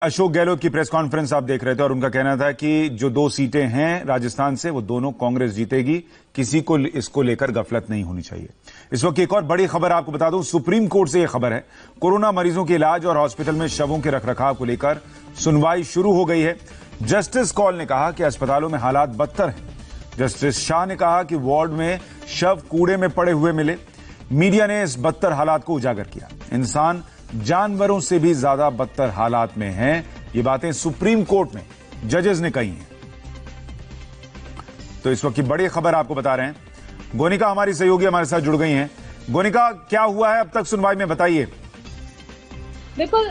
अशोक गहलोत की press conference आप देख रहे थे और उनका कहना था कि जो 2 सीटें हैं राजस्थान से वो दोनों कांग्रेस जीतेगी, किसी को इसको लेकर गफलत नहीं होनी चाहिए। इस वक्त एक और बड़ी खबर आपको बता दूं, सुप्रीम कोर्ट से यह खबर है, कोरोना मरीजों के इलाज और हॉस्पिटल में शवों के रखरखाव को लेकर सुनवाई शुरू हो गई है। जस्टिस कौल ने कहा कि अस्पतालों में हालात बदतर हैं। जस्टिस शाह ने कहा कि वार्ड में शव कूड़े में पड़े हुए मिले। मीडिया ने इस बदतर हालात को उजागर किया। इंसान जानवरों से भी ज्यादा बदतर हालात में हैं। ये बातें सुप्रीम कोर्ट में जजेस ने कही हैं। तो इस वक्त की बड़ी खबर आपको बता रहे हैं। गोनिका हमारी सहयोगी हमारे साथ जुड़ गई हैं। गोनिका, क्या हुआ है अब तक सुनवाई में, बताइए। बिल्कुल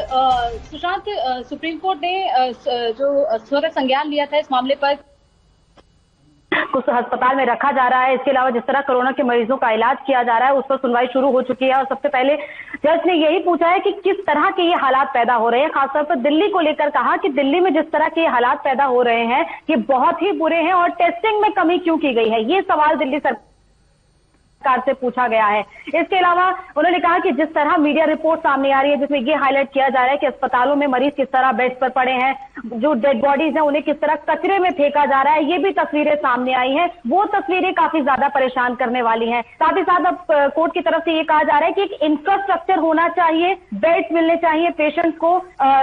सुशांत, सुप्रीम कोर्ट ने जो स्वतः संज्ञान लिया था इस मामले पर, कुछ अस्पताल में रखा जा रहा है, इसके अलावा जिस तरह कोरोना के मरीजों का इलाज किया जा रहा है उस पर सुनवाई शुरू हो चुकी है। और सबसे पहले जज ने यही पूछा है कि किस तरह के ये हालात पैदा हो रहे हैं। खासतौर पर दिल्ली को लेकर कहा कि दिल्ली में जिस तरह के ये हालात पैदा हो रहे हैं ये बहुत ही बुरे हैं और टेस्टिंग में कमी क्यों की गई है, ये सवाल दिल्ली सरकार से पूछा गया है। इसके अलावा उन्होंने कहा कि जिस तरह मीडिया रिपोर्ट सामने आ रही है जिसमें ये हाईलाइट किया जा रहा है कि अस्पतालों में मरीज किस तरह बेड्स पर पड़े हैं, जो डेड बॉडीज हैं उन्हें किस तरह कचरे में फेंका जा रहा है, ये भी तस्वीरें सामने आई हैं। वो तस्वीरें काफी ज्यादा परेशान करने वाली हैं। साथ ही साथ अब कोर्ट की तरफ से ये कहा जा रहा है कि एक इंफ्रास्ट्रक्चर होना चाहिए, बेड्स मिलने चाहिए पेशेंट्स को,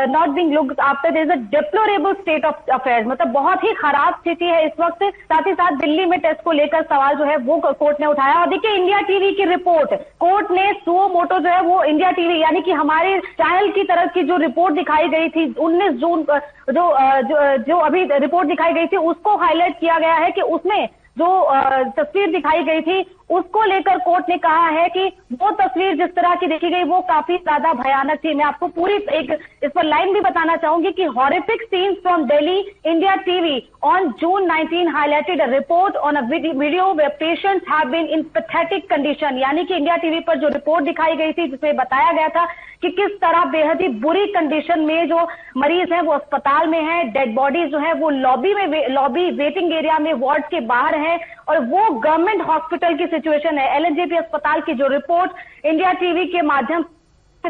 not being looked after, there is a deplorable state of affairs, मतलब बहुत ही खराब स्थिति है इस वक्त। साथ ही साथ दिल्ली में टेस्ट को लेकर सवाल जो है वो कोर्ट ने उठाया। और देखिए, इंडिया टीवी की रिपोर्ट, कोर्ट ने सुओ मोटो जो है वो इंडिया टीवी यानी कि हमारे चैनल की तरफ की जो रिपोर्ट दिखाई गई थी 19 जून जो अभी रिपोर्ट दिखाई गई थी उसको हाईलाइट किया गया है कि उसमें जो तस्वीर दिखाई गई थी उसको लेकर कोर्ट ने कहा है कि वो तस्वीर जिस तरह की देखी गई वो काफी ज्यादा भयानक थी। मैं आपको पूरी एक इस पर लाइन भी बताना चाहूंगी कि horrific scenes from Delhi, India TV on June 19 highlighted a report on a video where patients have been in pathetic condition. यानी कि इंडिया टीवी पर जो रिपोर्ट दिखाई गई थी जिसमें बताया गया था कि किस तरह बेहद ही बुरी कंडीशन में जो मरीज हैं वो अस्पताल में हैं, डेड बॉडीज जो है वो लॉबी वेटिंग एरिया में वार्ड के बाहर है और वो गवर्नमेंट हॉस्पिटल की सिचुएशन है। एलएनजेपी अस्पताल की जो रिपोर्ट इंडिया टीवी के माध्यम से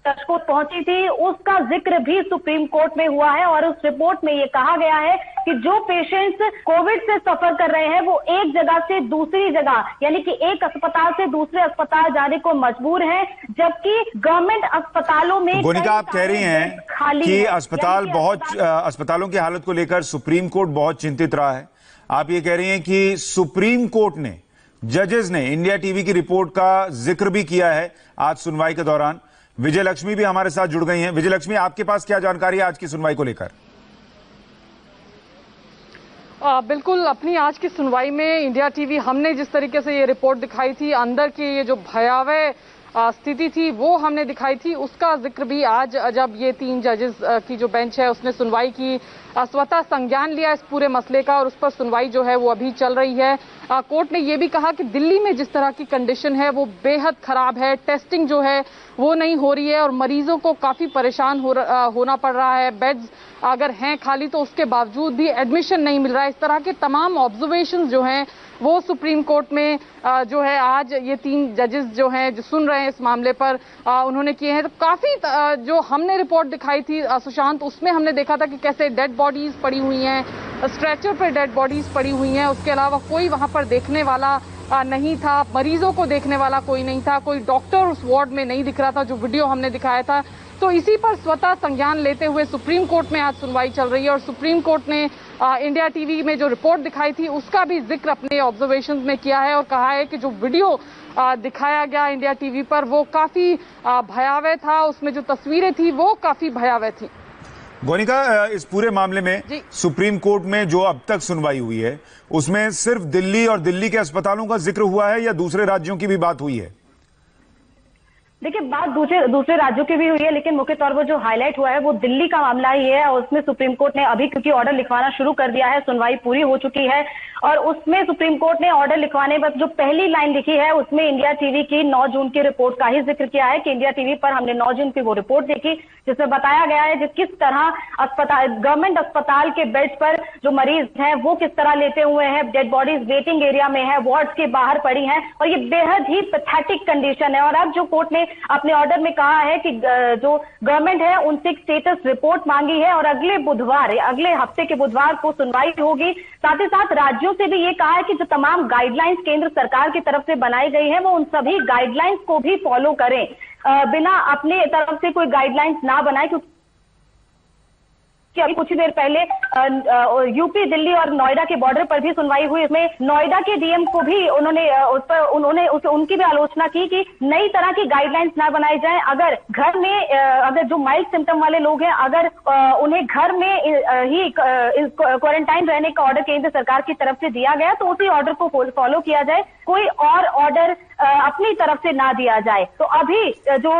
दर्शकों पहुंची थी उसका जिक्र भी सुप्रीम कोर्ट में हुआ है और उस रिपोर्ट में ये कहा गया है कि जो पेशेंट्स कोविड से सफर कर रहे हैं वो एक जगह से दूसरी जगह यानी कि एक अस्पताल से दूसरे अस्पताल जाने को मजबूर हैं, जबकि गवर्नमेंट अस्पतालों में गोनिका, आप कह रही हैं कि अस्पतालों की हालत को लेकर सुप्रीम कोर्ट बहुत चिंतित रहा है। आप ये कह रही हैं कि सुप्रीम कोर्ट ने, जजेस ने इंडिया टीवी की रिपोर्ट का जिक्र भी किया है आज सुनवाई के दौरान। विजय लक्ष्मी भी हमारे साथ जुड़ गई हैं। विजय लक्ष्मी, आपके पास क्या जानकारी है आज की सुनवाई को लेकर? बिल्कुल, अपनी आज की सुनवाई में इंडिया टीवी, हमने जिस तरीके से ये रिपोर्ट दिखाई थी, अंदर की ये जो भयावह स्थिति थी वो हमने दिखाई थी, उसका जिक्र भी आज जब ये 3 जजेस की जो बेंच है उसने सुनवाई की, स्वतः संज्ञान लिया इस पूरे मसले का और उस पर सुनवाई जो है वो अभी चल रही है। कोर्ट ने ये भी कहा कि दिल्ली में जिस तरह की कंडीशन है वो बेहद खराब है, टेस्टिंग जो है वो नहीं हो रही है और मरीजों को काफी परेशान होना पड़ रहा है। बेड्स अगर हैं खाली तो उसके बावजूद भी एडमिशन नहीं मिल रहा है। इस तरह के तमाम ऑब्जर्वेशंस जो हैं वो सुप्रीम कोर्ट में जो है आज ये 3 जजेस जो हैं जो सुन रहे हैं इस मामले पर उन्होंने किए हैं। तो काफी जो हमने रिपोर्ट दिखाई थी सुशांत, उसमें हमने देखा था कि कैसे डेड बॉडीज पड़ी हुई हैं, स्ट्रेचर पर डेड बॉडीज पड़ी हुई हैं, उसके अलावा कोई वहां पर देखने वाला नहीं था, मरीजों को देखने वाला कोई नहीं था, कोई डॉक्टर उस वार्ड में नहीं दिख रहा था जो वीडियो हमने दिखाया था। तो इसी पर स्वतः संज्ञान लेते हुए सुप्रीम कोर्ट में आज सुनवाई चल रही है और सुप्रीम कोर्ट ने इंडिया टीवी में जो रिपोर्ट दिखाई थी उसका भी जिक्र अपने ऑब्जर्वेशंस में किया है और कहा है कि जो वीडियो दिखाया गया इंडिया टीवी पर वो काफी भयावह था, उसमें जो तस्वीरें थी वो काफी भयावह थी। गोनिका, इस पूरे मामले में सुप्रीम कोर्ट में जो अब तक सुनवाई हुई है उसमें सिर्फ दिल्ली और दिल्ली के अस्पतालों का जिक्र हुआ है या दूसरे राज्यों की भी बात हुई है? देखिए, बात दूसरे राज्यों की भी हुई है, लेकिन मुख्य तौर पर जो हाईलाइट हुआ है वो दिल्ली का मामला ही है और उसमें सुप्रीम कोर्ट ने अभी क्योंकि ऑर्डर लिखवाना शुरू कर दिया है, सुनवाई पूरी हो चुकी है और उसमें सुप्रीम कोर्ट ने ऑर्डर लिखवाने पर जो पहली लाइन लिखी है उसमें इंडिया टीवी की 9 जून की रिपोर्ट का ही जिक्र किया है कि इंडिया टीवी पर हमने 9 जून की वो रिपोर्ट देखी जिसमें बताया गया है किस तरह गवर्नमेंट अस्पताल के बेड्स पर जो मरीज हैं वो किस तरह लेटे हुए हैं, डेड बॉडीज वेटिंग एरिया में है, वार्ड्स के बाहर पड़ी हैं और ये बेहद ही पैथेटिक कंडीशन है। और अब जो कोर्ट ने अपने ऑर्डर में कहा है कि जो गवर्नमेंट है उनसे एक स्टेटस रिपोर्ट मांगी है और अगले हफ्ते के बुधवार को सुनवाई होगी। साथ ही साथ राज्यों से भी ये कहा है कि जो तमाम गाइडलाइंस केंद्र सरकार की तरफ से बनाई गई है वो उन सभी गाइडलाइंस को भी फॉलो करें, बिना अपने तरफ से कोई गाइडलाइंस ना बनाए। क्योंकि अभी कुछ ही देर पहले यूपी, दिल्ली और नोएडा के बॉर्डर पर भी सुनवाई हुई। इसमें नोएडा के डीएम को भी उनकी भी आलोचना की कि नई तरह की गाइडलाइंस ना बनाई जाए। अगर घर में अगर जो माइल्ड सिम्टम वाले लोग हैं, अगर उन्हें घर में ही क्वारंटाइन रहने का ऑर्डर केंद्र सरकार की तरफ से दिया गया तो उसी ऑर्डर को फॉलो किया जाए, कोई और ऑर्डर अपनी तरफ से ना दिया जाए। तो अभी जो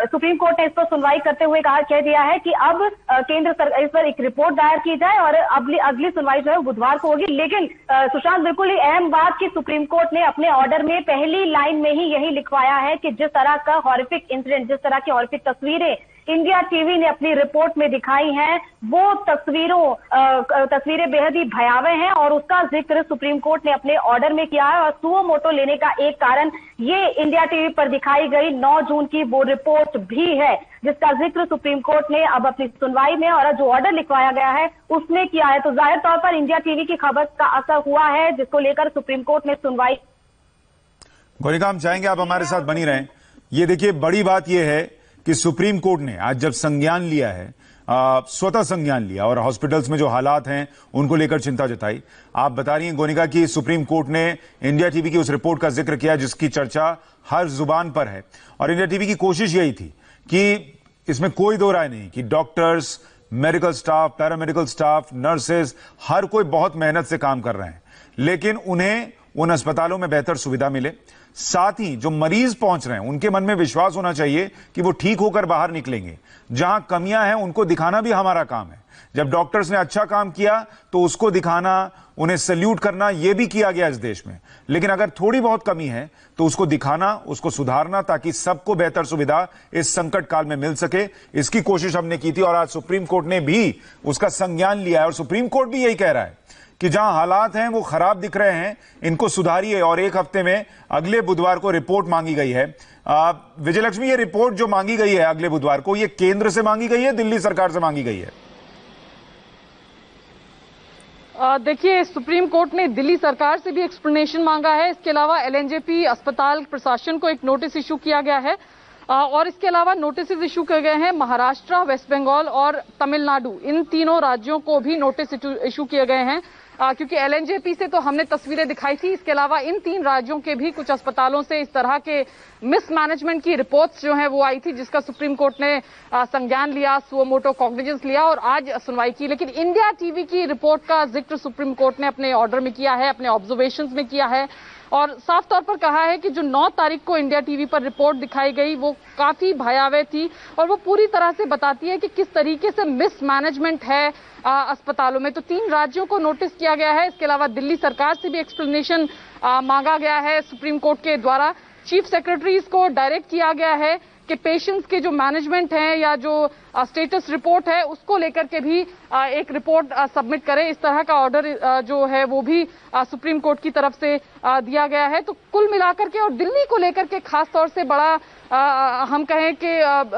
सुप्रीम कोर्ट ने इस पर सुनवाई करते हुए कह दिया है कि अब केंद्र सरकार इस पर एक रिपोर्ट दायर की जाए और अगली सुनवाई जो है बुधवार को होगी। लेकिन सुशांत, बिल्कुल ही अहम बात कि सुप्रीम कोर्ट ने अपने ऑर्डर में पहली लाइन में ही यही लिखवाया है कि जिस तरह का हॉरिफिक इंसिडेंट, जिस तरह की हॉरिफिक तस्वीरें इंडिया टीवी ने अपनी रिपोर्ट में दिखाई हैं, वो तस्वीरें बेहद ही भयावह हैं और उसका जिक्र सुप्रीम कोर्ट ने अपने ऑर्डर में किया है। और सुओ मोटो लेने का एक कारण ये इंडिया टीवी पर दिखाई गई 9 जून की वो रिपोर्ट भी है, जिसका जिक्र सुप्रीम कोर्ट ने अब अपनी सुनवाई में और जो ऑर्डर लिखवाया गया है उसमें किया है। तो जाहिर तौर पर इंडिया टीवी की खबर का असर हुआ है, जिसको लेकर सुप्रीम कोर्ट ने सुनवाई। गोरिका, हम चाहेंगे आप हमारे साथ बनी रहें। ये देखिए, बड़ी बात यह है कि सुप्रीम कोर्ट ने आज जब संज्ञान लिया है, स्वतः संज्ञान लिया और हॉस्पिटल्स में जो हालात हैं उनको लेकर चिंता जताई। आप बता रही हैं गोनिका कि सुप्रीम कोर्ट ने इंडिया टीवी की उस रिपोर्ट का जिक्र किया जिसकी चर्चा हर जुबान पर है, और इंडिया टीवी की कोशिश यही थी कि इसमें कोई दो राय नहीं कि doctors, medical staff, paramedical staff, nurses, हर कोई बहुत मेहनत से काम कर रहे हैं, लेकिन उन्हें उन अस्पतालों में बेहतर सुविधा मिले। साथ ही जो मरीज पहुंच रहे हैं उनके मन में विश्वास होना चाहिए कि वो ठीक होकर बाहर निकलेंगे। जहां कमियां हैं उनको दिखाना भी हमारा काम है। जब डॉक्टर्स ने अच्छा काम किया तो उसको दिखाना, उन्हें सैल्यूट करना, यह भी किया गया इस देश में। लेकिन अगर थोड़ी बहुत कमी है तो उसको दिखाना, उसको सुधारना, ताकि सबको बेहतर सुविधा इस संकट काल में मिल सके, इसकी कोशिश हमने की थी। और आज सुप्रीम कोर्ट ने भी उसका संज्ञान लिया है और सुप्रीम कोर्ट भी यही कह रहा है कि जहां हालात हैं वो खराब दिख रहे हैं, इनको सुधारिए। और एक हफ्ते में अगले बुधवार को रिपोर्ट मांगी गई है। विजयलक्ष्मी, ये रिपोर्ट जो मांगी गई है अगले बुधवार को, ये केंद्र से मांगी गई है, दिल्ली सरकार से मांगी गई है? देखिए, सुप्रीम कोर्ट ने दिल्ली सरकार से भी एक्सप्लेनेशन मांगा है। इसके अलावा एलएनजेपी अस्पताल प्रशासन को एक नोटिस इशू किया गया है और इसके अलावा नोटिस इशू किए गए हैं महाराष्ट्र, वेस्ट बंगाल और तमिलनाडु, इन तीनों राज्यों को भी नोटिस इशू किए गए हैं। क्योंकि एलएनजेपी से तो हमने तस्वीरें दिखाई थी, इसके अलावा इन 3 राज्यों के भी कुछ अस्पतालों से इस तरह के मिसमैनेजमेंट की रिपोर्ट्स जो है वो आई थी, जिसका सुप्रीम कोर्ट ने संज्ञान लिया, सुओ मोटो कॉग्निजेंस लिया और आज सुनवाई की। लेकिन इंडिया टीवी की रिपोर्ट का जिक्र सुप्रीम कोर्ट ने अपने ऑर्डर में किया है, अपने ऑब्जर्वेशंस में किया है और साफ तौर पर कहा है कि जो 9 तारीख को इंडिया टीवी पर रिपोर्ट दिखाई गई वो काफी भयावह थी और वो पूरी तरह से बताती है कि किस तरीके से मिसमैनेजमेंट है अस्पतालों में। तो 3 राज्यों को नोटिस किया गया है। इसके अलावा दिल्ली सरकार से भी एक्सप्लेनेशन मांगा गया है सुप्रीम कोर्ट के द्वारा। चीफ सेक्रेटरीज को डायरेक्ट किया गया है कि पेशेंट्स के जो मैनेजमेंट है या जो स्टेटस रिपोर्ट है उसको लेकर के भी एक रिपोर्ट सबमिट करें। इस तरह का ऑर्डर जो है वो भी सुप्रीम कोर्ट की तरफ से दिया गया है। तो कुल मिलाकर के और दिल्ली को लेकर के खास तौर से बड़ा हम कहें कि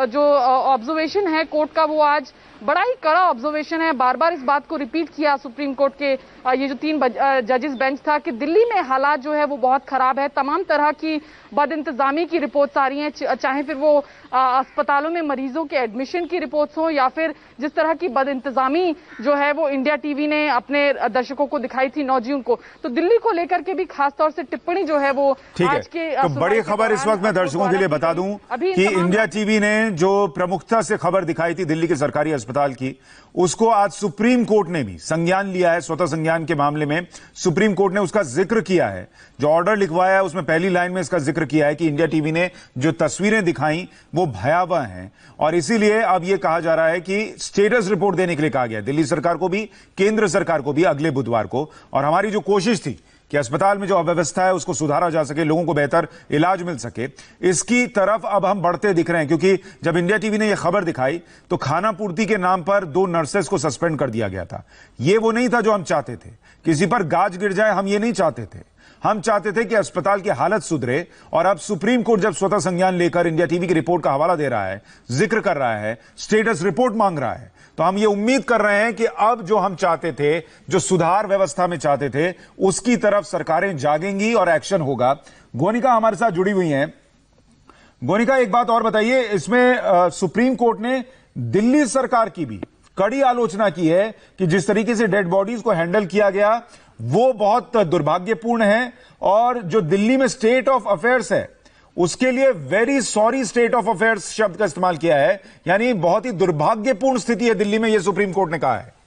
जो ऑब्जर्वेशन है कोर्ट का वो आज बड़ा ही कड़ा ऑब्जर्वेशन है। बार बार इस बात को रिपीट किया सुप्रीम कोर्ट के ये जो 3 जजेस बेंच था कि दिल्ली में हालात जो है वो बहुत खराब है। तमाम तरह की बदइंतजामी की रिपोर्ट्स आ रही हैं, चाहे फिर वो अस्पतालों में मरीजों के एडमिशन की रिपोर्ट्स हो या फिर जिस तरह की बदइंतजामी जो है वो इंडिया टीवी ने अपने दर्शकों को दिखाई थी 9 जून को। तो दिल्ली को लेकर के भी खास तौर से टिप्पणी जो है वो आज के तो बड़ी खबर इस वक्त मैं दर्शकों के लिए बता दूं कि इंडिया टीवी ने जो प्रमुखता से खबर दिखाई थी दिल्ली के सरकारी अस्पताल की, उसको आज सुप्रीम कोर्ट ने भी संज्ञान लिया है। स्वतः संज्ञान के मामले में सुप्रीम कोर्ट ने उसका जिक्र किया है। जो ऑर्डर लिखवाया है उसमें पहली लाइन में इसका जिक्र किया है कि इंडिया टीवी ने जो तस्वीरें दिखाई वो भयावह हैं और इसीलिए अब यह कहा जा रहा है कि स्टेटस रिपोर्ट देने के लिए कहा गया दिल्ली सरकार को भी, केंद्र सरकार को भी अगले बुधवार को। और हमारी जो कोशिश थी कि अस्पताल में जो अव्यवस्था है उसको सुधारा जा सके, लोगों को बेहतर इलाज मिल सके, इसकी तरफ अब हम बढ़ते दिख रहे हैं। क्योंकि जब इंडिया टीवी ने यह खबर दिखाई तो खाना पूर्ति के नाम पर 2 नर्सेस को सस्पेंड कर दिया गया था। यह वो नहीं था जो हम चाहते थे, किसी पर गाज गिर जाए हम ये नहीं चाहते थे। हम चाहते थे कि अस्पताल की हालत सुधरे, और अब सुप्रीम कोर्ट जब स्वतः संज्ञान लेकर इंडिया टीवी की रिपोर्ट का हवाला दे रहा है, जिक्र कर रहा है, स्टेटस रिपोर्ट मांग रहा है, तो हम ये उम्मीद कर रहे हैं कि अब जो हम चाहते थे, जो सुधार व्यवस्था में चाहते थे, उसकी तरफ सरकारें जागेंगी और एक्शन होगा। गोनिका हमारे साथ जुड़ी हुई हैं। गोनिका, एक बात और बताइए, इसमें सुप्रीम कोर्ट ने दिल्ली सरकार की भी कड़ी आलोचना की है कि जिस तरीके से डेड बॉडीज को हैंडल किया गया वो बहुत दुर्भाग्यपूर्ण है, और जो दिल्ली में स्टेट ऑफ अफेयर्स है उसके लिए very sorry state of affairs शब्द का इस्तेमाल किया है, यानी बहुत ही दुर्भाग्यपूर्ण स्थिति है दिल्ली में, यह सुप्रीम कोर्ट ने कहा है।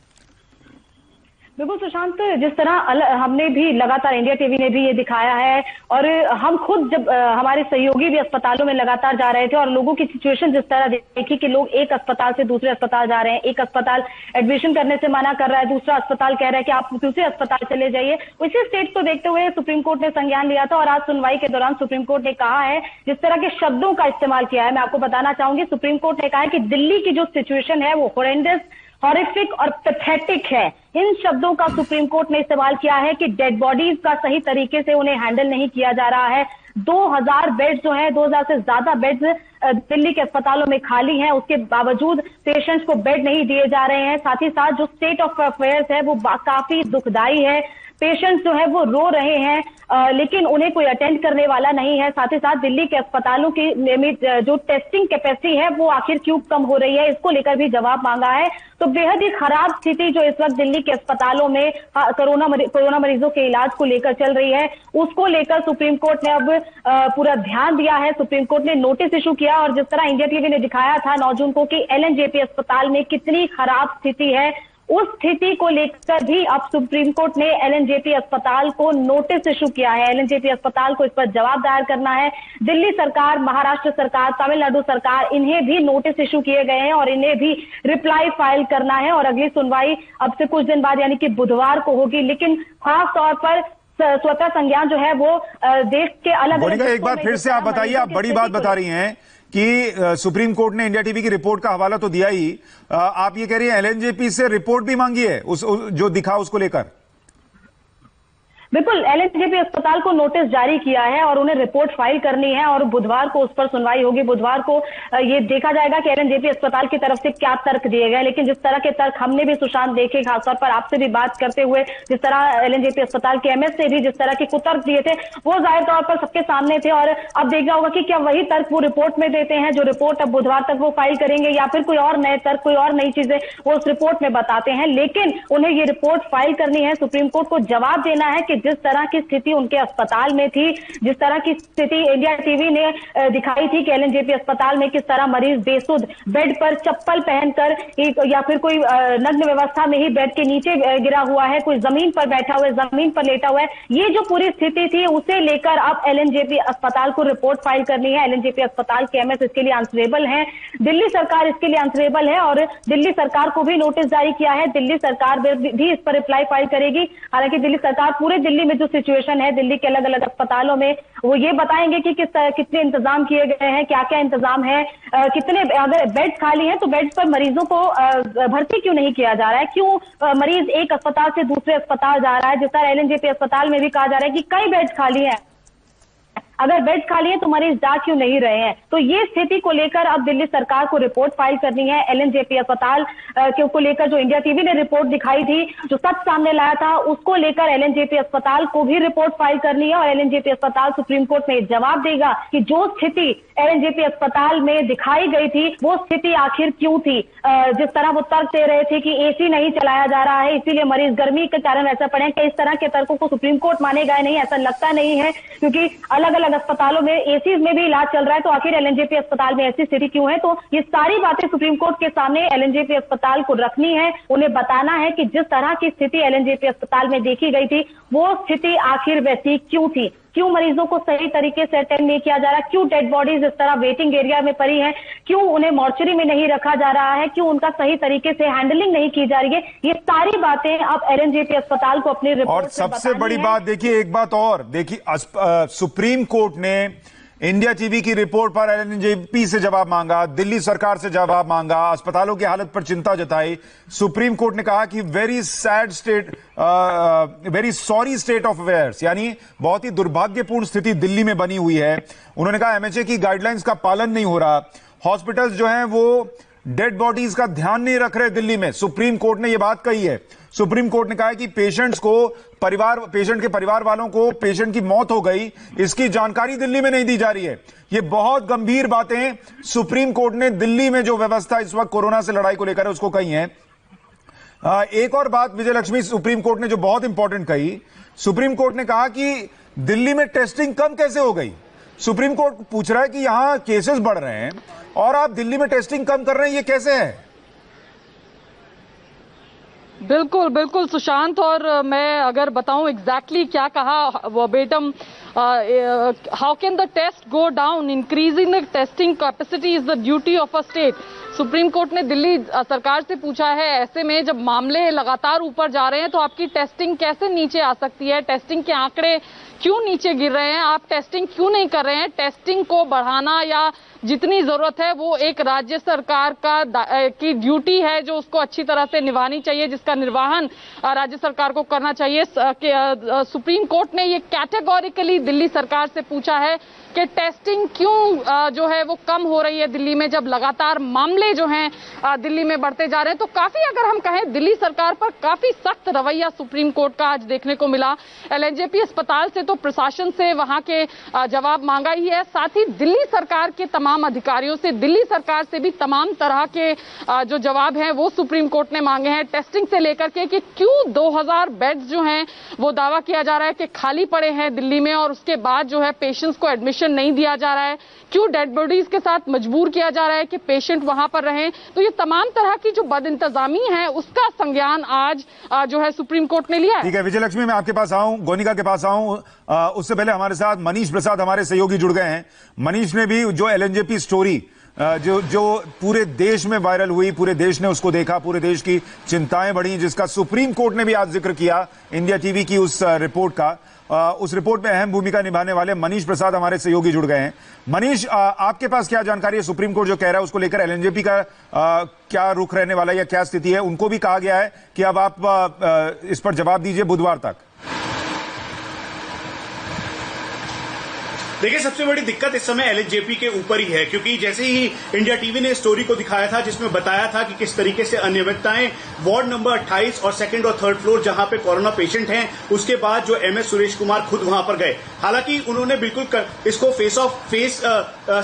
बिल्कुल सुशांत, जिस तरह हमने भी लगातार, इंडिया टीवी ने भी ये दिखाया है, और हम खुद जब हमारे सहयोगी भी अस्पतालों में लगातार जा रहे थे और लोगों की सिचुएशन जिस तरह देखी कि लोग एक अस्पताल से दूसरे अस्पताल जा रहे हैं, एक अस्पताल एडमिशन करने से मना कर रहा है, दूसरा अस्पताल कह रहा है कि आप दूसरे अस्पताल चले जाइए, उसी स्टेट को देखते हुए सुप्रीम कोर्ट ने संज्ञान लिया था। और आज सुनवाई के दौरान सुप्रीम कोर्ट ने कहा है, जिस तरह के शब्दों का इस्तेमाल किया है, मैं आपको बताना चाहूंगी, सुप्रीम कोर्ट ने कहा है कि दिल्ली की जो सिचुएशन है वो हॉरेंडस, हॉरिफिक और पैथेटिक है। इन शब्दों का सुप्रीम कोर्ट ने इस्तेमाल किया है कि डेड बॉडीज का सही तरीके से उन्हें हैंडल नहीं किया जा रहा है। 2000 बेड्स जो है, 2000 से ज्यादा बेड्स दिल्ली के अस्पतालों में खाली हैं, उसके बावजूद पेशेंट्स को बेड नहीं दिए जा रहे हैं। साथ ही साथ जो स्टेट ऑफ अफेयर्स है वो काफी दुखदाई है। पेशेंट्स जो है वो रो रहे हैं, लेकिन उन्हें कोई अटेंड करने वाला नहीं है। साथ ही साथ दिल्ली के अस्पतालों की जो टेस्टिंग कैपेसिटी है वो आखिर क्यों कम हो रही है, इसको लेकर भी जवाब मांगा है। तो बेहद ही खराब स्थिति जो इस वक्त दिल्ली के अस्पतालों में कोरोना मरीजों के इलाज को लेकर चल रही है, उसको लेकर सुप्रीम कोर्ट ने अब पूरा ध्यान दिया है। सुप्रीम कोर्ट ने नोटिस इशू किया, और जिस तरह इंडिया टीवी ने दिखाया था 9 जून को कि एलएनजेपी अस्पताल में कितनी खराब स्थिति है, उस स्थिति को लेकर भी अब सुप्रीम कोर्ट ने एलएनजेपी अस्पताल को नोटिस इशू किया है। एलएनजेपी अस्पताल को इस पर जवाब दायर करना है। दिल्ली सरकार, महाराष्ट्र सरकार, तमिलनाडु सरकार, इन्हें भी नोटिस इशू किए गए हैं और इन्हें भी रिप्लाई फाइल करना है। और अगली सुनवाई अब से कुछ दिन बाद यानी कि बुधवार को होगी। लेकिन खास तौर पर स्वतः संज्ञान जो है वो देश के अलग एक बार फिर से आप बताइए, आप बड़ी बात बता रही हैं कि सुप्रीम कोर्ट ने इंडिया टीवी की रिपोर्ट का हवाला तो दिया ही, आप ये कह रही हैं एलएनजेपी से रिपोर्ट भी मांगी है जो दिखा उसको लेकर? बिल्कुल, एलएनजेपी अस्पताल को नोटिस जारी किया है और उन्हें रिपोर्ट फाइल करनी है, और बुधवार को उस पर सुनवाई होगी। बुधवार को ये देखा जाएगा कि एलएनजेपी अस्पताल की तरफ से क्या तर्क दिए गए। लेकिन जिस तरह के तर्क हमने भी सुशांत देखे, खासतौर पर आपसे भी बात करते हुए, जिस तरह एलएनजेपी अस्पताल के एमएस से भी जिस तरह के कुतर्क दिए थे, वो जाहिर तौर पर सबके सामने थे। और अब देखना होगा कि क्या वही तर्क वो रिपोर्ट में देते हैं, जो रिपोर्ट अब बुधवार तक वो फाइल करेंगे, या फिर कोई और नए तर्क, कोई और नई चीजें वो उस रिपोर्ट में बताते हैं। लेकिन उन्हें ये रिपोर्ट फाइल करनी है, सुप्रीम कोर्ट को जवाब देना है कि जिस तरह की स्थिति उनके अस्पताल में थी, जिस तरह की स्थिति इंडिया टीवी ने दिखाई थी कि एलएनजेपी अस्पताल में किस तरह मरीज बेसुध बेड पर चप्पल पहनकर या फिर कोई नग्न व्यवस्था में ही बेड के नीचे गिरा हुआ है, कोई जमीन पर बैठा हुआ है, जमीन पर लेटा हुआ है, ये जो पूरी स्थिति थी उसे लेकर अब एलएनजेपी अस्पताल को रिपोर्ट फाइल करनी है। एलएनजेपी अस्पताल के एमएस इसके लिए आंसरेबल है, दिल्ली सरकार इसके लिए आंसरेबल है, और दिल्ली सरकार को भी नोटिस जारी किया है। दिल्ली सरकार भी इस पर रिप्लाई फाइल करेगी। हालांकि दिल्ली सरकार पूरे दिल्ली में जो सिचुएशन है दिल्ली के अलग अलग अस्पतालों में, वो ये बताएंगे कि कितने इंतजाम किए गए हैं, क्या क्या इंतजाम है, कितने, अगर बेड्स खाली हैं तो बेड्स पर मरीजों को भर्ती क्यों नहीं किया जा रहा है, क्यों मरीज एक अस्पताल से दूसरे अस्पताल जा रहा है। जिस तरह एलएनजेपी अस्पताल में भी कहा जा रहा है कि कई बेड्स खाली हैं, अगर बेड खाली है तो मरीज जा क्यों नहीं रहे हैं। तो ये स्थिति को लेकर अब दिल्ली सरकार को रिपोर्ट फाइल करनी है। एलएनजेपी अस्पताल को लेकर जो इंडिया टीवी ने रिपोर्ट दिखाई थी, जो सच सामने लाया था, उसको लेकर एलएनजेपी अस्पताल को भी रिपोर्ट फाइल करनी है। और एलएनजेपी अस्पताल सुप्रीम कोर्ट में जवाब देगा कि जो स्थिति एलएनजेपी अस्पताल में दिखाई गई थी वो स्थिति आखिर क्यों थी। जिस तरह वो तर्क दे रहे थे कि एसी नहीं चलाया जा रहा है, इसीलिए मरीज गर्मी के कारण ऐसा पड़े, कि इस तरह के तर्कों को सुप्रीम कोर्ट मानेगा नहीं, ऐसा लगता नहीं है, क्योंकि अलग अलग अस्पतालों में एसी में भी इलाज चल रहा है। तो आखिर एलएनजेपी अस्पताल में ऐसी स्थिति क्यों है? तो ये सारी बातें सुप्रीम कोर्ट के सामने एलएनजेपी अस्पताल को रखनी है। उन्हें बताना है कि जिस तरह की स्थिति एलएनजेपी अस्पताल में देखी गई थी वो स्थिति आखिर वैसी क्यों थी, क्यों मरीजों को सही तरीके से अटेंड नहीं किया जा रहा, क्यों डेड बॉडीज इस तरह वेटिंग एरिया में पड़ी हैं, क्यों उन्हें मॉर्चरी में नहीं रखा जा रहा है, क्यों उनका सही तरीके से हैंडलिंग नहीं की जा रही है। ये सारी बातें अब एलएनजेपी अस्पताल को अपनी रिपोर्ट और सबसे बड़ी बात देखिए, एक बात और देखिए, सुप्रीम कोर्ट ने इंडिया टीवी की रिपोर्ट पर एलएनजेपी से जवाब मांगा, दिल्ली सरकार से जवाब मांगा, अस्पतालों की हालत पर चिंता जताई। सुप्रीम कोर्ट ने कहा कि very sorry state of affairs, यानी बहुत ही दुर्भाग्यपूर्ण स्थिति दिल्ली में बनी हुई है। उन्होंने कहा एमएचए की गाइडलाइंस का पालन नहीं हो रहा, हॉस्पिटल्स जो हैं वो डेड बॉडीज का ध्यान नहीं रख रहे दिल्ली में। सुप्रीम कोर्ट ने यह बात कही है। सुप्रीम कोर्ट ने कहा है कि पेशेंट के परिवार वालों को पेशेंट की मौत हो गई, इसकी जानकारी दिल्ली में नहीं दी जा रही है। ये बहुत गंभीर बातें सुप्रीम कोर्ट ने दिल्ली में जो व्यवस्था इस वक्त कोरोना से लड़ाई को लेकर है उसको कही है। एक और बात विजय लक्ष्मी, सुप्रीम कोर्ट ने जो बहुत इंपॉर्टेंट कही, सुप्रीम कोर्ट ने कहा कि दिल्ली में टेस्टिंग कम कैसे हो गई। सुप्रीम कोर्ट पूछ रहा है कि यहां केसेस बढ़ रहे हैं और आप दिल्ली में टेस्टिंग कम कर रहे हैं, ये कैसे है? बिल्कुल बिल्कुल सुशांत, और मैं अगर बताऊं एग्जैक्टली क्या कहा verbatim, how can the test go down, increasing the testing capacity is the duty of a state. Supreme court ने दिल्ली सरकार से पूछा है, ऐसे में जब मामले लगातार ऊपर जा रहे हैं तो आपकी टेस्टिंग कैसे नीचे आ सकती है, टेस्टिंग के आंकड़े क्यों नीचे गिर रहे हैं, आप टेस्टिंग क्यों नहीं कर रहे हैं। टेस्टिंग को बढ़ाना या जितनी जरूरत है वो एक राज्य सरकार की ड्यूटी है जो उसको अच्छी तरह से निभानी चाहिए, जिसका निर्वहन राज्य सरकार को करना चाहिए। सुप्रीम कोर्ट ने ये कैटेगोरिकली दिल्ली सरकार से पूछा है कि टेस्टिंग क्यों जो है वो कम हो रही है दिल्ली में, जब लगातार मामले जो हैं दिल्ली में बढ़ते जा रहे हैं। तो काफी, अगर हम कहें, दिल्ली सरकार पर काफी सख्त रवैया सुप्रीम कोर्ट का आज देखने को मिला। एलएनजेपी अस्पताल से तो प्रशासन से वहां के जवाब मांगा ही है, साथ ही दिल्ली सरकार के तमाम अधिकारियों से, दिल्ली सरकार से भी तमाम तरह के जो जवाब हैं वो सुप्रीम कोर्ट ने मांगे हैं। टेस्टिंग से लेकर के कि क्यों 2000 बेड्स जो हैं वो दावा किया जा रहा है कि खाली पड़े हैं दिल्ली में, और उसके बाद जो है पेशेंट्स को एडमिशन नहीं दिया जा रहा है, क्यों डेड बॉडीज के साथ मजबूर किया जा रहा है कि पेशेंट वहां पर रहें। तो ये तमाम तरह की जो बदइंतजामी है उसका संज्ञान आज जो है सुप्रीम कोर्ट ने लिया है। ठीक है विजय लक्ष्मी, मैं आपके पास आऊं, गोनिका के पास आऊं, उससे पहले हमारे साथ मनीष प्रसाद हमारे सहयोगी जुड़ गए हैं। मनीष ने भी जो एलएनजेपी स्टोरी जो पूरे देश में वायरल हुई, पूरे देश ने उसको देखा, पूरे देश की चिंताएं बढ़ी, जिसका सुप्रीम कोर्ट ने भी आज जिक्र किया इंडिया टीवी की उस रिपोर्ट का, उस रिपोर्ट में अहम भूमिका निभाने वाले मनीष प्रसाद हमारे सहयोगी जुड़ गए हैं। मनीष, आपके पास क्या जानकारी है? सुप्रीम कोर्ट जो कह रहा है उसको लेकर एलएनजेपी का क्या रुख रहने वाला है या क्या स्थिति है? उनको भी कहा गया है कि अब आप इस पर जवाब दीजिए बुधवार तक। देखिए, सबसे बड़ी दिक्कत इस समय एलएनजेपी के ऊपर ही है, क्योंकि जैसे ही इंडिया टीवी ने स्टोरी को दिखाया था जिसमें बताया था कि किस तरीके से अनियमितताएं वार्ड नंबर 28 और सेकंड और थर्ड फ्लोर जहां पे कोरोना पेशेंट हैं, उसके बाद जो एमएस सुरेश कुमार खुद वहां पर गए। हालांकि उन्होंने बिल्कुल इसको फेस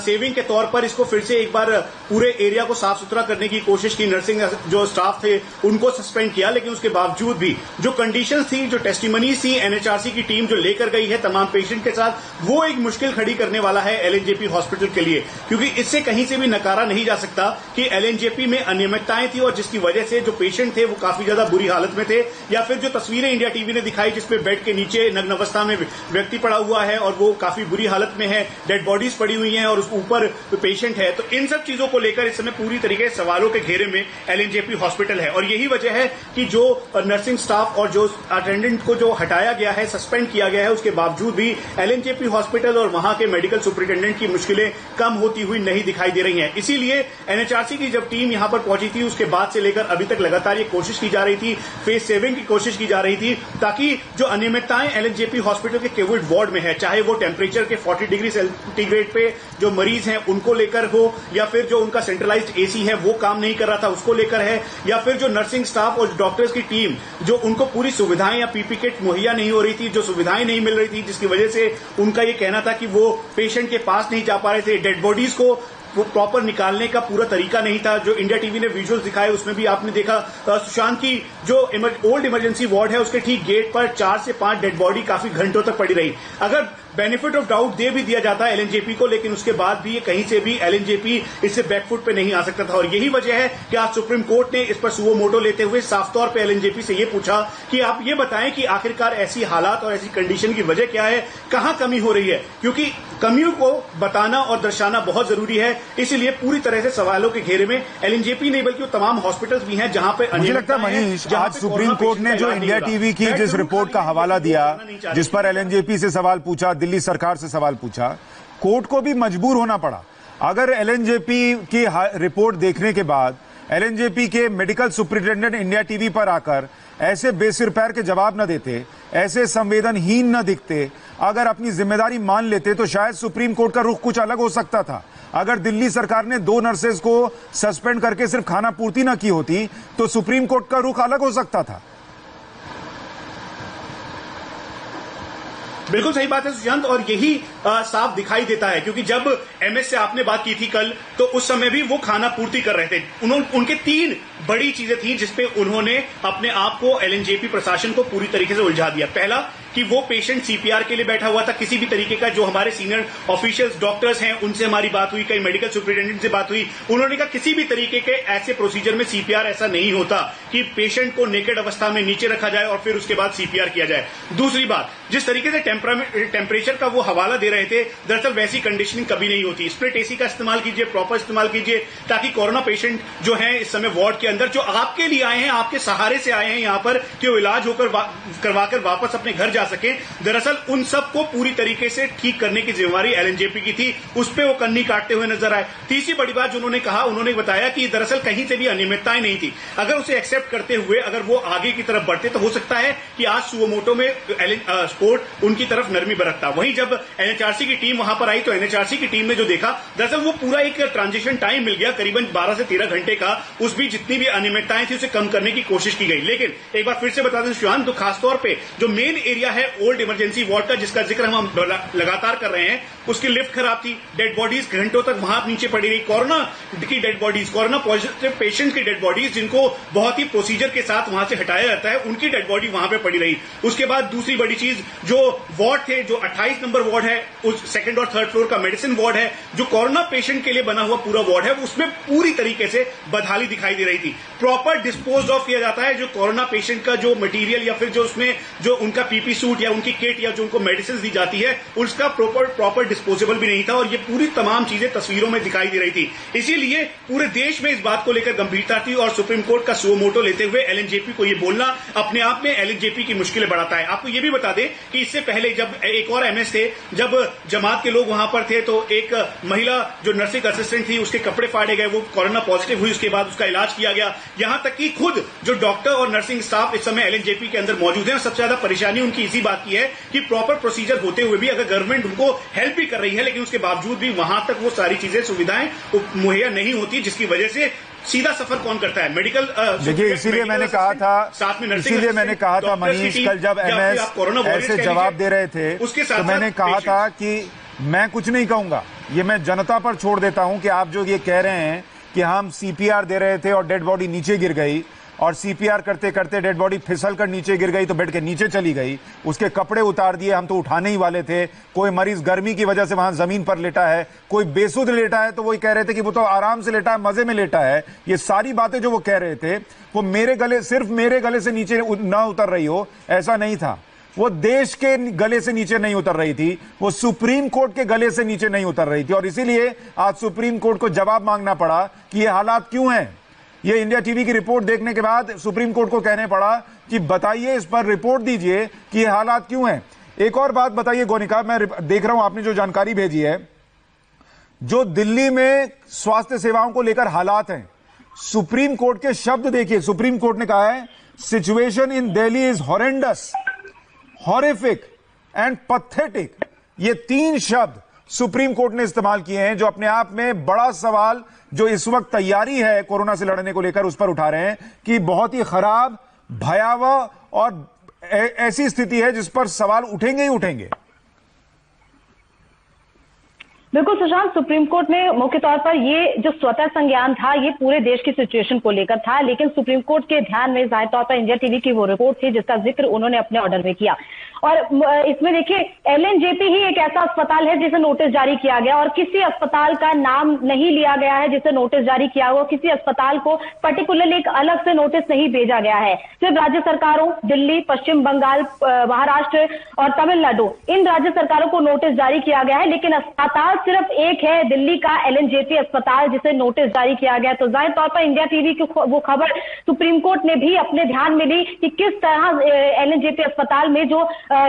सेविंग के तौर पर इसको फिर से एक बार पूरे एरिया को साफ सुथरा करने की कोशिश की, नर्सिंग जो स्टाफ थे उनको सस्पेंड किया, लेकिन उसके बावजूद भी जो कंडीशंस थी, जो टेस्टिमनीज थी, एनएचआरसी की टीम जो लेकर गई है तमाम पेशेंट के साथ, वो एक मुश्किल खड़ी करने वाला है एलएनजेपी हॉस्पिटल के लिए, क्योंकि इससे कहीं से भी नकारा नहीं जा सकता कि एलएनजेपी में अनियमितताएं थी और जिसकी वजह से जो पेशेंट थे वो काफी ज्यादा बुरी हालत में थे। या फिर जो तस्वीरें इंडिया टीवी ने दिखाई जिसमें बेड के नीचे नग्न अवस्था में व्यक्ति पड़ा हुआ है और वो काफी बुरी हालत में है, डेड बॉडीज पड़ी हुई हैं और उस ऊपर पेशेंट है, तो इन सब चीजों को लेकर इस समय पूरी तरीके से सवालों के घेरे में एलएनजेपी हॉस्पिटल है। और यही वजह है कि जो नर्सिंग स्टाफ और जो अटेंडेंट को जो हटाया गया है, सस्पेंड किया गया है, उसके बावजूद भी एलएनजेपी हॉस्पिटल और वहां के मेडिकल सुपरिटेंडेंट की मुश्किलें कम होती हुई नहीं दिखाई दे रही हैं। इसीलिए एनएचआरसी की जब टीम यहां पर पहुंची थी उसके बाद से लेकर अभी तक लगातार ये कोशिश की जा रही थी, फेस सेविंग की कोशिश की जा रही थी, ताकि जो अनियमितताएं एलएनजेपी हॉस्पिटल के कोविड वार्ड में है, चाहे वो टेम्परेचर के 40 डिग्री सेंटीग्रेड पे जो मरीज हैं उनको लेकर हो, या फिर जो उनका सेंट्रलाइज्ड एसी है वो काम नहीं कर रहा था उसको लेकर है, या फिर जो नर्सिंग स्टाफ और डॉक्टर्स की टीम जो उनको पूरी सुविधाएं या पीपी किट मुहैया नहीं हो रही थी, जो सुविधाएं नहीं मिल रही थी, जिसकी वजह से उनका ये कहना था कि वो पेशेंट के पास नहीं जा पा रहे थे, डेड बॉडीज को वो प्रॉपर निकालने का पूरा तरीका नहीं था। जो इंडिया टीवी ने विजुअल्स दिखाए उसमें भी आपने देखा सुशांत की जो ओल्ड इमरजेंसी वार्ड है उसके ठीक गेट पर 4 से 5 डेड बॉडी काफी घंटों तक पड़ी रही। अगर बेनिफिट ऑफ डाउट दे भी दिया जाता है एलएनजेपी को, लेकिन उसके बाद भी ये कहीं से भी एलएनजेपी इससे बैकफुट पे नहीं आ सकता था। और यही वजह है कि आज सुप्रीम कोर्ट ने इस पर सुओ मोटो लेते हुए साफ तौर पे एलएनजेपी से ये पूछा कि आप ये बताएं कि आखिरकार ऐसी हालात और ऐसी कंडीशन की वजह क्या है, कहां कमी हो रही है, क्योंकि कमियों को बताना और दर्शाना बहुत जरूरी है। इसलिए पूरी तरह से सवालों के घेरे में एलएनजेपी नहीं बल्कि तमाम हॉस्पिटल्स भी हैं जहां पे मुझे लगता है मनीष, आज सुप्रीम कोर्ट ने जो इंडिया टीवी की जिस रिपोर्ट का हवाला दिया, जिस पर एलएनजेपी से सवाल पूछा, दिल्ली सरकार से सवाल पूछा, कोर्ट को भी मजबूर होना पड़ा। अगर एलएनजेपी की रिपोर्ट देखने के बाद एलएनजेपी के मेडिकल सुपरिटेंडेंट इंडिया टीवी पर आकर ऐसे बेसिर पैर के जवाब न देते, ऐसे संवेदनहीन न दिखते, अगर अपनी जिम्मेदारी मान लेते, तो शायद सुप्रीम कोर्ट का रुख कुछ अलग हो सकता था। अगर दिल्ली सरकार ने 2 नर्सेज को सस्पेंड करके सिर्फ खाना पूर्ति न की होती, तो सुप्रीम कोर्ट का रुख अलग हो सकता था। बिल्कुल सही बात है सुशांत, और यही साफ दिखाई देता है, क्योंकि जब एमएस से आपने बात की थी कल, तो उस समय भी वो खाना पूर्ति कर रहे थे। उनके 3 बड़ी चीजें थी जिसपे उन्होंने अपने आप को एलएनजेपी प्रशासन को पूरी तरीके से उलझा दिया। पहला कि वो पेशेंट सीपीआर के लिए बैठा हुआ था, किसी भी तरीके का, जो हमारे सीनियर ऑफिशियल्स डॉक्टर्स हैं उनसे हमारी बात हुई, कई मेडिकल सुपरिटेंडेंट से बात हुई, उन्होंने कहा किसी भी तरीके के ऐसे प्रोसीजर में सीपीआर ऐसा नहीं होता कि पेशेंट को नेकेड अवस्था में नीचे रखा जाए और फिर उसके बाद सीपीआर किया जाए। दूसरी बात, जिस तरीके से टेम्परेचर का वो हवाला दे रहे थे, दरअसल वैसी कंडीशनिंग कभी नहीं होती। स्प्लिट एसी का इस्तेमाल कीजिए, प्रॉपर इस्तेमाल कीजिए, ताकि कोरोना पेशेंट जो है इस समय वार्ड के अंदर, जो आपके लिए आए हैं, आपके सहारे से आए हैं यहाँ पर, कि वो इलाज होकर करवाकर वापस अपने घर जा सके, दरअसल उन सब को पूरी तरीके से ठीक करने की जिम्मेवारी एलएनजेपी की थी। उस पर वो कन्नी काटते हुए नजर आए। तीसरी बड़ी बात जो उन्होंने कहा, उन्होंने बताया कि दरअसल कहीं से भी अनियमितताएं नहीं थी। अगर उसे एक्सेप्ट करते हुए अगर वो आगे की तरफ बढ़ते, तो हो सकता है कि आज सुमोटो में कोर्ट उनकी तरफ नरमी बरतता। वहीं जब एनएचआरसी की टीम वहां पर आई, तो एनएचआरसी की टीम ने जो देखा, दरअसल वो पूरा एक ट्रांजिशन टाइम मिल गया, करीबन 12 से 13 घंटे का। उस भी जितनी भी अनियमितताएं थी उसे कम करने की कोशिश की गई। लेकिन एक बार फिर से बता दें सुशांत, तो खासतौर पर जो मेन एरिया है ओल्ड इमरजेंसी वार्ड का, जिसका जिक्र हम लगातार कर रहे हैं, उसकी लिफ्ट खराब थी, डेड बॉडीज घंटों तक वहां नीचे पड़ी रही। कोरोना की dead bodies, corona positive patient की डेड बॉडीज, जिनको बहुत ही प्रोसीजर के साथ वहां से हटाया जाता है, उनकी डेड बॉडी वहां पे पड़ी रही। उसके बाद दूसरी बड़ी चीज, जो वार्ड थे, जो 28 नंबर वार्ड है, उस 2nd और 3rd फ्लोर का मेडिसिन वार्ड है, जो कोरोना पेशेंट के लिए बना हुआ पूरा वार्ड है, उसमें पूरी तरीके से बदहाली दिखाई दे रही थी। प्रॉपर डिस्पोज ऑफ किया जाता है जो कोरोना पेशेंट का जो मटेरियल, या फिर जो उसमें जो उनका पीपी सूट या उनकी किट या जो उनको मेडिसिन दी जाती है, उसका प्रॉपर डिस्पोजेबल भी नहीं था। और ये पूरी तमाम चीजें तस्वीरों में दिखाई दे रही थी। इसीलिए पूरे देश में इस बात को लेकर गंभीरता थी, और सुप्रीम कोर्ट का सुओ मोटो लेते हुए एलएनजेपी को ये बोलना अपने आप में एलएनजेपी की मुश्किलें बढ़ाता है। आपको ये भी बता दें कि इससे पहले जब एक और एमएस थे, जब जमात के लोग वहां पर थे, तो एक महिला जो नर्सिंग असिस्टेंट थी, उसके कपड़े फाड़े गए, वो कोरोना पॉजिटिव हुई, उसके बाद उसका इलाज किया गया। यहां तक कि खुद जो डॉक्टर और नर्सिंग स्टाफ इस समय एलएनजेपी के अंदर मौजूद है, सबसे ज्यादा परेशानी उनकी इसी बात की है कि प्रॉपर प्रोसीजर होते हुए भी, अगर गवर्नमेंट उनको हेल्प भी कर रही है, लेकिन उसके बावजूद भी वहां तक वो सारी चीजें, सुविधाएं मुहैया नहीं होती, जिसकी वजह से सीधा सफर कौन करता है? मेडिकल। देखिए, इसीलिए मैंने कहा था, इसीलिए मैंने कहा था मनीष, कल जब एमएस ऐसे जवाब दे रहे थे, तो मैंने कहा था कि मैं कुछ नहीं कहूंगा, ये मैं जनता पर छोड़ देता हूं कि आप जो ये कह रहे हैं कि हम सीपीआर दे रहे थे और डेड बॉडी नीचे गिर गई, और सीपीआर करते करते डेड बॉडी फिसल कर नीचे गिर गई, तो बेड के नीचे चली गई, उसके कपड़े उतार दिए, हम तो उठाने ही वाले थे, कोई मरीज गर्मी की वजह से वहां जमीन पर लेटा है, कोई बेसुध लेटा है, तो वही कह रहे थे कि वो तो आराम से लेटा है, मजे में लेटा है। ये सारी बातें जो वो कह रहे थे, वो मेरे गले, सिर्फ मेरे गले से नीचे ना उतर रही हो, ऐसा नहीं था। वो देश के गले से नीचे नहीं उतर रही थी, वो सुप्रीम कोर्ट के गले से नीचे नहीं उतर रही थी। और इसीलिए आज सुप्रीम कोर्ट को जवाब मांगना पड़ा कि ये हालात क्यों हैं। ये इंडिया टीवी की रिपोर्ट देखने के बाद सुप्रीम कोर्ट को कहने पड़ा कि बताइए, इस पर रिपोर्ट दीजिए कि ये हालात क्यों हैं। एक और बात बताइए गोनिका, मैं देख रहा हूं आपने जो जानकारी भेजी है, जो दिल्ली में स्वास्थ्य सेवाओं को लेकर हालात हैं, सुप्रीम कोर्ट के शब्द देखिए। सुप्रीम कोर्ट ने कहा है, situation in Delhi is horrendous, horrific and pathetic. ये 3 शब्द सुप्रीम कोर्ट ने इस्तेमाल किए हैं, जो अपने आप में बड़ा सवाल जो इस वक्त तैयारी है कोरोना से लड़ने को लेकर, उस पर उठा रहे हैं कि बहुत ही खराब, भयावह और ऐसी स्थिति है जिस पर सवाल उठेंगे ही उठेंगे। बिल्कुल सुशांत, सुप्रीम कोर्ट ने मुख्य तौर पर ये जो स्वतः संज्ञान था, ये पूरे देश की सिचुएशन को लेकर था, लेकिन सुप्रीम कोर्ट के ध्यान में जाहिर तौर पर इंडिया टीवी की वो रिपोर्ट थी जिसका जिक्र उन्होंने अपने ऑर्डर में किया। और इसमें देखिए, एलएनजेपी ही एक ऐसा अस्पताल है जिसे नोटिस जारी किया गया, और किसी अस्पताल का नाम नहीं लिया गया है जिसे नोटिस जारी किया हुआ, किसी अस्पताल को पर्टिकुलरली एक अलग से नोटिस नहीं भेजा गया है। सिर्फ राज्य सरकारों, दिल्ली, पश्चिम बंगाल, महाराष्ट्र और तमिलनाडु, इन राज्य सरकारों को नोटिस जारी किया गया है, लेकिन अस्पताल सिर्फ एक है दिल्ली का एलएनजेपी अस्पताल जिसे नोटिस जारी किया गया। तो जाहिर तौर पर इंडिया टीवी की वो खबर सुप्रीम कोर्ट ने भी अपने ध्यान में ली कि किस तरह एलएनजेपी अस्पताल में जो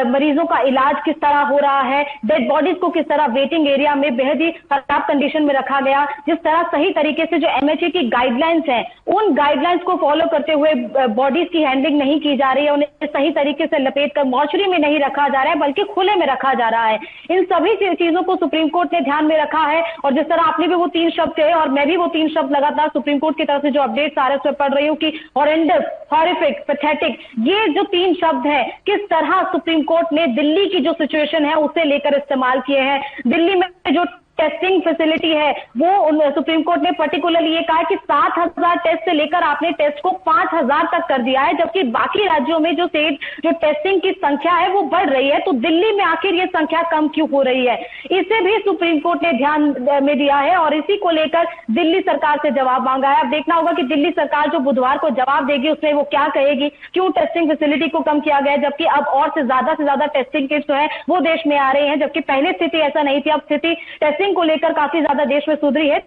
मरीजों का इलाज किस तरह हो रहा है, डेड बॉडीज को किस तरह वेटिंग एरिया में बेहद ही खराब कंडीशन में रखा गया, जिस तरह सही तरीके से जो एमएचए की गाइडलाइंस हैं उन गाइडलाइंस को फॉलो करते हुए बॉडीज की हैंडलिंग नहीं की जा रही है, उन्हें सही तरीके से लपेट कर मॉर्चरी में नहीं रखा जा रहा है बल्कि खुले में रखा जा रहा है। इन सभी चीजों को सुप्रीम कोर्ट ने ध्यान में रखा है। और जिस तरह आपने भी वो 3 शब्द कहे और मैं भी वो 3 शब्द लगातार सुप्रीम कोर्ट की तरफ से जो अपडेट्स आ रहे हैं उसमें पढ़ रही हूँ कि हॉरेंडस, हॉरिफिक, पैथेटिक, ये जो 3 शब्द हैं किस तरह सुप्रीम कोर्ट ने दिल्ली की जो सिचुएशन है उसे लेकर इस्तेमाल किए हैं। दिल्ली में जो टेस्टिंग फैसिलिटी है वो सुप्रीम कोर्ट ने पर्टिकुलरली ये कहा कि 7,000 टेस्ट से लेकर आपने टेस्ट को 5,000 तक कर दिया है, जबकि बाकी राज्यों में जो टेस्टिंग की संख्या है वो बढ़ रही है। तो दिल्ली में आखिर ये संख्या कम क्यों हो रही है, इसे भी सुप्रीम कोर्ट ने ध्यान में दिया है और इसी को लेकर दिल्ली सरकार से जवाब मांगा है। अब देखना होगा कि दिल्ली सरकार जो बुधवार को जवाब देगी उसमें वो क्या कहेगी, क्यों टेस्टिंग फैसिलिटी को कम किया गया जबकि अब और से ज्यादा टेस्टिंग किट्स जो है वो देश में आ रही है, जबकि पहले स्थिति ऐसा नहीं थी। अब स्थिति टेस्टिंग को लेकर काफी ज्यादा देश में सुधरी है।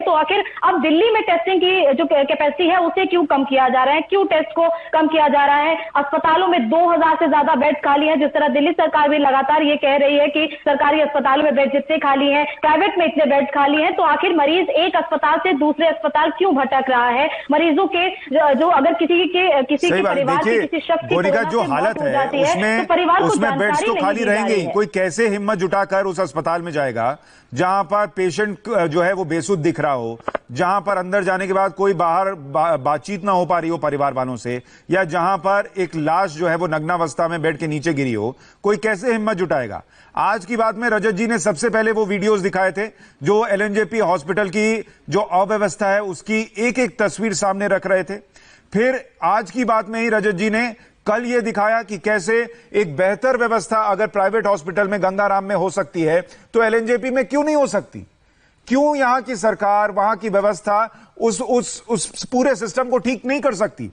तो आखिर अब दिल्ली में टेस्टिंग की जो कैपेसिटी है उसे क्यों कम किया जा रहा है, क्यों टेस्ट को कम किया जा रहा है। अस्पतालों में 2,000 से ज्यादा बेड खाली हैं, जिस तरह दिल्ली सरकार भी लगातार ये कह रही है कि सरकारी अस्पतालों में बेड जितने खाली हैं प्राइवेट में इतने बेड खाली हैं। तो आखिर मरीज एक अस्पताल से दूसरे अस्पताल क्यों भटक रहा है। मरीजों के जो अगर किसी के परिवार के किसी शख्स की गोरिका जो हालत है उसमें बेड्स तो खाली रहेंगे, कोई कैसे हिम्मत जुटाकर उस अस्पताल में जाएगा जहां पर पेशेंट जो है वो बेसुध दिख रहा हो, जहां पर अंदर जाने के बाद कोई बाहर बातचीत ना हो पा रही हो परिवार वालों से, या जहां पर एक लाश जो है वो नग्नावस्था में बेड के नीचे गिरी हो, कोई कैसे हिम्मत जुटाएगा। आज की बात में रजत जी ने सबसे पहले वो वीडियोस दिखाए थे जो एलएनजेपी हॉस्पिटल की जो अव्यवस्था है उसकी एक एक तस्वीर सामने रख रहे थे। फिर आज की बात में ही रजत जी ने कल यह दिखाया कि कैसे एक बेहतर व्यवस्था अगर प्राइवेट हॉस्पिटल में गंगाराम में हो सकती है तो एलएनजेपी में क्यों नहीं हो सकती। क्यों यहां की सरकार, वहां की व्यवस्था उस पूरे सिस्टम को ठीक नहीं कर सकती।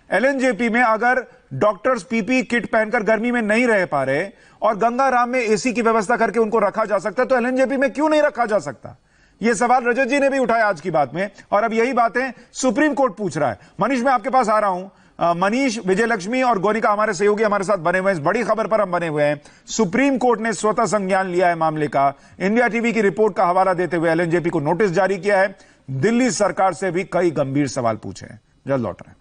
एलएनजेपी में अगर डॉक्टर्स पीपी किट पहनकर गर्मी में नहीं रह पा रहे और गंगाराम में एसी की व्यवस्था करके उनको रखा जा सकता है तो एलएनजेपी में क्यों नहीं रखा जा सकता। यह सवाल रजत जी ने भी उठाया आज की बात में और अब यही बातें सुप्रीम कोर्ट पूछ रहा है। मनीष, मैं आपके पास आ रहा हूं। मनीष, विजयलक्ष्मी और गोरिका हमारे सहयोगी हमारे साथ बने हुए हैं। इस बड़ी खबर पर हम बने हुए हैं। सुप्रीम कोर्ट ने स्वतः संज्ञान लिया है मामले का। इंडिया टीवी की रिपोर्ट का हवाला देते हुए एलएनजेपी को नोटिस जारी किया है। दिल्ली सरकार से भी कई गंभीर सवाल पूछे हैं। जल्द लौट रहे हैं।